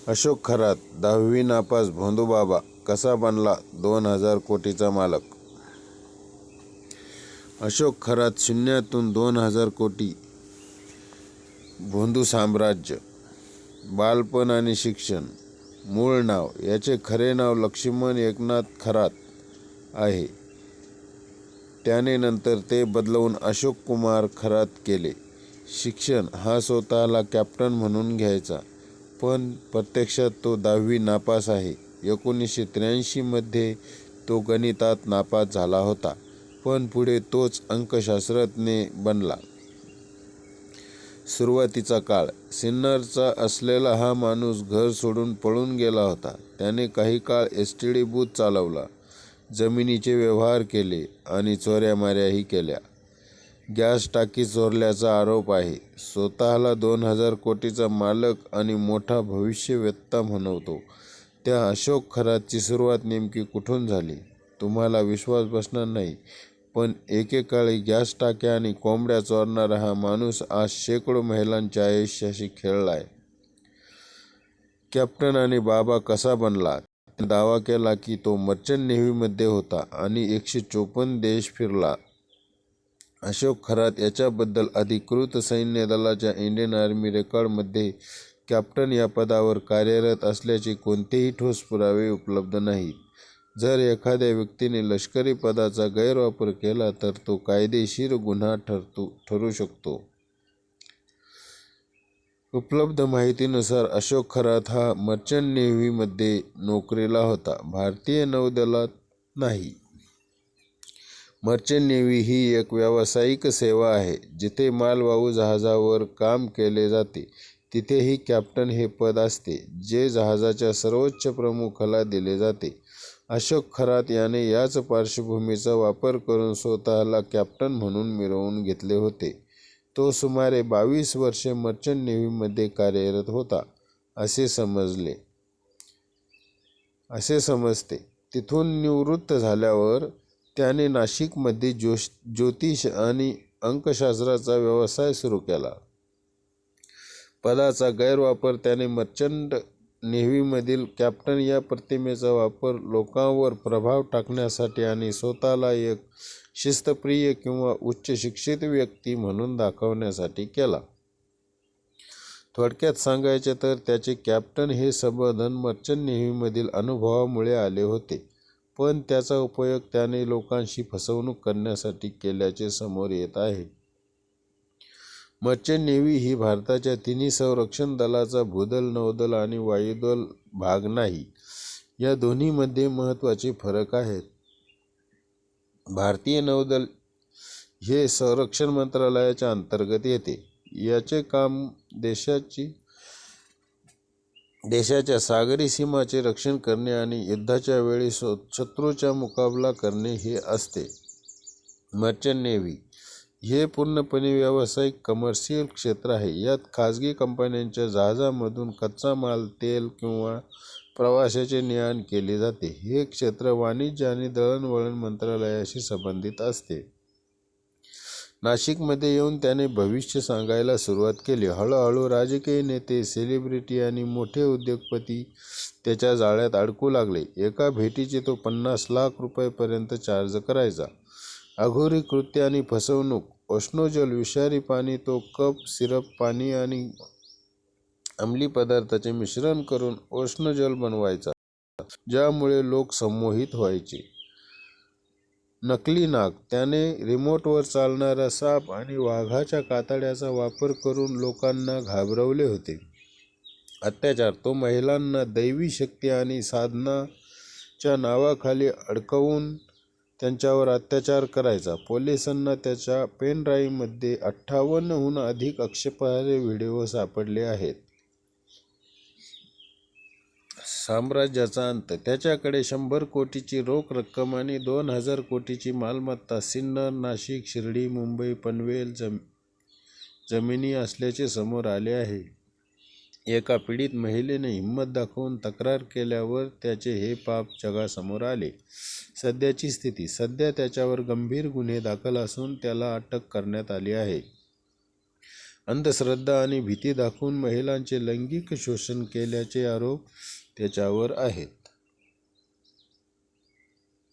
अशोक खरात 10वी नापास भोंदूबाबा कसा बनला 2000 कोटीचा मालक? अशोक खरात शून्यातून 2000 कोटी, भोंदू साम्राज्य. बालपण आणि शिक्षण. मूळ नाव: याचे खरे नाव लक्ष्मण एकनाथ खरात आहे. त्याने नंतर ते बदलवून अशोक कुमार खरात केले. शिक्षण: हा स्वतःला कॅप्टन म्हणून घ्यायचा, पण प्रत्यक्षात तो 10वी नापास आहे. 1983 मध्ये तो गणितात नापास झाला होता, पण पुढे तोच अंकशास्त्रज्ञ बनला. सुरुवातीचा काळ: सिन्नरचा असलेला हा माणूस घर सोडून पळून गेला होता. त्याने काही काळ एसटीडी बूथ चालवला, जमिनीचे व्यवहार केले आणि चोऱ्यामाऱ्याही केल्या. गॅस टाकी चोरल्याचा आरोप आहे. स्वतःला 2000 कोटीचा मालक आणि मोठा भविष्यवेत्ता म्हणवतो. त्या अशोक खरातची सुरुवात नेमकी कुठून झाली? तुम्हाला विश्वास बसणार नाही, पण एकेकाळी गॅस टाक्या आणि कोंबड्या चोरणारा हा माणूस आज शेकडो महिलांच्या आयुष्याशी खेळलाय. कॅप्टन आणि बाबा कसा बनला? त्याने दावा केला की तो मर्चंट नेव्हीमध्ये होता आणि 154 देश फिरला. अशोक खरात याच्याबद्दल अधिकृत सैन्य दलाच्या इंडियन आर्मी रेकॉर्डमध्ये कॅप्टन या पदावर कार्यरत असल्याचे कोणतेही ठोस पुरावे उपलब्ध नाहीत. जर एखाद्या व्यक्तीने लष्करी पदाचा गैरवापर केला तर तो कायदेशीर गुन्हा ठरू शकतो. उपलब्ध माहितीनुसार अशोक खरात हा मर्चंट नेव्हीमध्ये नोकरीला होता, भारतीय नौदलात नाही. मर्चंट नेव्ही ही एक व्यावसायिक सेवा आहे, जिथे मालवाहू जहाजावर काम केले जाते. तिथेही कॅप्टन हे पद असते, जे जहाजाच्या सर्वोच्च प्रमुखाला दिले जाते. अशोक खरात याने याच पार्श्वभूमीचा वापर करून स्वतःला कॅप्टन म्हणून मिरवून घेतले होते. तो सुमारे 22 वर्षे मर्चंट नेव्हीमध्ये कार्यरत होता, असे समजते. तिथून निवृत्त झाल्यावर त्याने नाशिकमध्ये ज्योतिष आणि अंकशास्त्राचा व्यवसाय सुरू केला. पदाचा गैरवापर: त्याने मर्चंट नेव्हीमधील कॅप्टन या प्रतिमेचा वापर लोकांवर प्रभाव टाकण्यासाठी आणि स्वतःला एक शिस्तप्रिय किंवा उच्च शिक्षित व्यक्ती म्हणून दाखवण्यासाठी केला. थोडक्यात सांगायचे तर त्याचे कॅप्टन हे संबोधन मर्चंट नेव्हीमधील अनुभवामुळे आले होते, पण त्याचा उपयोग त्याने लोकांशी फसवणूक करण्यासाठी केल्याचे समोर येत आहे. मर्चंट नेव्ही ही भारताच्या तिन्ही संरक्षण दलाचा भूदल, नौदल आणि वायुदल भाग नाही. या दोन्हीमध्ये महत्त्वाचे फरक आहेत. भारतीय नौदल हे संरक्षण मंत्रालयाच्या अंतर्गत येते. याचे काम देशाच्या सागरी सीमांचे रक्षण करणे आणि युद्धाच्या वेळी शत्रूचा मुकाबला करणे हे असते. मर्चंट नेव्ही हे पूर्णपणे व्यावसायिक कमर्शियल क्षेत्र आहे. यात खाजगी कंपन्यांच्या जहाजांमधून कच्चा माल, तेल किंवा प्रवाशांचे ने-आण केले जाते. हे क्षेत्र वाणिज्य आणि दळणवळण मंत्रालयाशी संबंधित असते. नाशिकमध्ये येऊन त्याने भविष्य सांगायला सुरुवात केली. हळूहळू राजकीय नेते, सेलिब्रिटी आणि मोठे उद्योगपती त्याच्या जाळ्यात अडकू लागले. एका भेटीचे तो 50 लाख रुपयांपर्यंत चार्ज करायचा. अघोरी कृत्य आणि फसवणूक: ओशोनजल विषारी पाणी: तो कप सिरप पाणी आणि अंमली पदार्थांचे मिश्रण करून ओशोनजल बनवायचा, ज्यामुळे लोक संमोहित व्हायचे. नकली नाग: त्याने रिमोटवर चालणारा साप आणि वाघाच्या कातड्याचा वापर करून लोकांना घाबरवले होते. अत्याचार: तो महिलांना दैवी शक्ती आणि साधनाच्या नावाखाली अडकवून त्यांच्यावर अत्याचार करायचा. पोलिसांना त्याच्या पेन ड्राईव्हमध्ये 58 हून अधिक आक्षेपार्ह व्हिडिओ सापडले आहेत. साम्राज्याचा अंत: त्याच्याकडे 100 कोटीची रोख रक्कम आणि 2000 कोटीची मालमत्ता, सिन्नर, नाशिक, शिर्डी, मुंबई, पनवेल जमिनी असल्याचे समोर आले आहे. एका पीडित महिलेने हिंमत दाखवून तक्रार केल्यावर त्याचे हे पाप जगासमोर आले. सध्याची स्थिती: सध्या त्याच्यावर गंभीर गुन्हे दाखल असून त्याला अटक करण्यात आली आहे. अंधश्रद्धा आणि भीती दाखवून महिलांचे लैंगिक शोषण केल्याचे आरोप त्याच्यावर आहेत.